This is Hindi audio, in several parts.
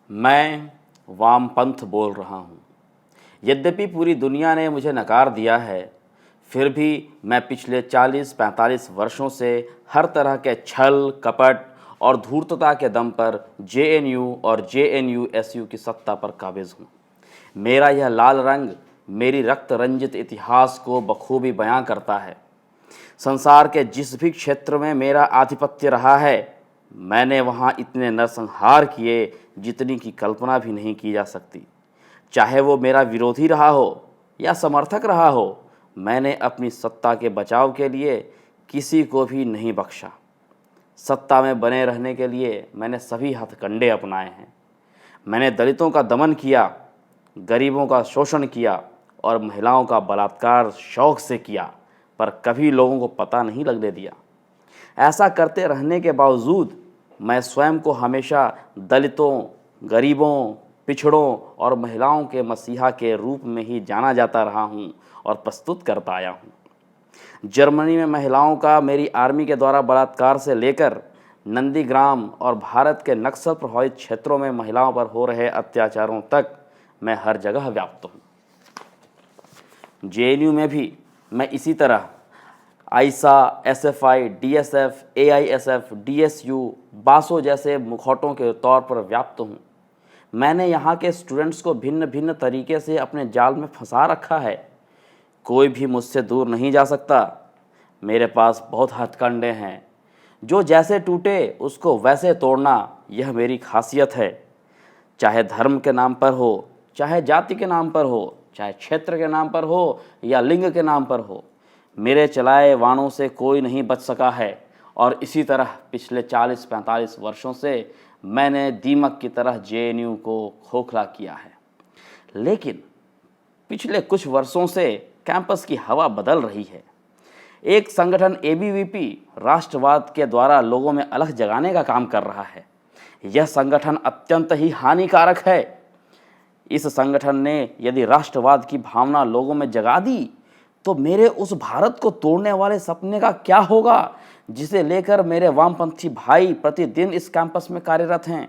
मैं वामपंथ बोल रहा हूँ। यद्यपि पूरी दुनिया ने मुझे नकार दिया है, फिर भी मैं पिछले 40-45 वर्षों से हर तरह के छल कपट और धूर्तता के दम पर जेएनयू और जेएनयूएसयू की सत्ता पर काबिज हूँ। मेरा यह लाल रंग मेरी रक्त रंजित इतिहास को बखूबी बयां करता है। संसार के जिस भी क्षेत्र में मेरा आधिपत्य रहा है, मैंने वहाँ इतने नरसंहार किए जितनी की कल्पना भी नहीं की जा सकती। चाहे वो मेरा विरोधी रहा हो या समर्थक रहा हो, मैंने अपनी सत्ता के बचाव के लिए किसी को भी नहीं बख्शा। सत्ता में बने रहने के लिए मैंने सभी हथकंडे अपनाए हैं। मैंने दलितों का दमन किया, गरीबों का शोषण किया और महिलाओं का बलात्कार शौक से किया, पर कभी लोगों को पता नहीं लगने दिया। ऐसा करते रहने के बावजूद मैं स्वयं को हमेशा दलितों, गरीबों, पिछड़ों और महिलाओं के मसीहा के रूप में ही जाना जाता रहा हूँ और प्रस्तुत करता आया हूँ। जर्मनी में महिलाओं का मेरी आर्मी के द्वारा बलात्कार से लेकर नंदीग्राम और भारत के नक्सल प्रभावित क्षेत्रों में महिलाओं पर हो रहे अत्याचारों तक मैं हर जगह व्याप्त हूँ। जेएनयू में भी मैं इसी तरह I saw, SFI, DSF, AISF, DSU, बासो जैसे मुखौटों के तौर पर व्याप्त हूँ। मैंने यहाँ के स्टूडेंट्स को भिन्न भिन्न तरीके से अपने जाल में फंसा रखा है। कोई भी मुझसे दूर नहीं जा सकता। मेरे पास बहुत हथकंडे हैं। जो जैसे टूटे उसको वैसे तोड़ना, यह मेरी खासियत है। चाहे धर्म के नाम पर हो, चाहे जाति के नाम पर हो, चाहे क्षेत्र के नाम पर हो या लिंग के नाम पर हो, मेरे चलाए वाणों से कोई नहीं बच सका है। और इसी तरह पिछले 40-45 वर्षों से मैंने दीमक की तरह जेएनयू को खोखला किया है। लेकिन पिछले कुछ वर्षों से कैंपस की हवा बदल रही है। एक संगठन एबीवीपी राष्ट्रवाद के द्वारा लोगों में अलख जगाने का काम कर रहा है। यह संगठन अत्यंत ही हानिकारक है। इस संगठन ने यदि राष्ट्रवाद की भावना लोगों में जगा दी तो मेरे उस भारत को तोड़ने वाले सपने का क्या होगा, जिसे लेकर मेरे वामपंथी भाई प्रतिदिन इस कैंपस में कार्यरत हैं।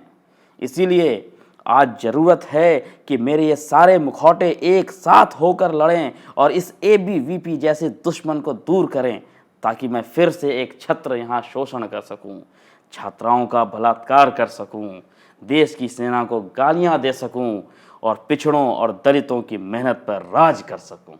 इसीलिए आज ज़रूरत है कि मेरे ये सारे मुखौटे एक साथ होकर लड़ें और इस एबीवीपी जैसे दुश्मन को दूर करें, ताकि मैं फिर से एक छत्र यहाँ शोषण कर सकूं, छात्राओं का बलात्कार कर सकूं, देश की सेना को गालियाँ दे सकूं और पिछड़ों और दलितों की मेहनत पर राज कर सकूं।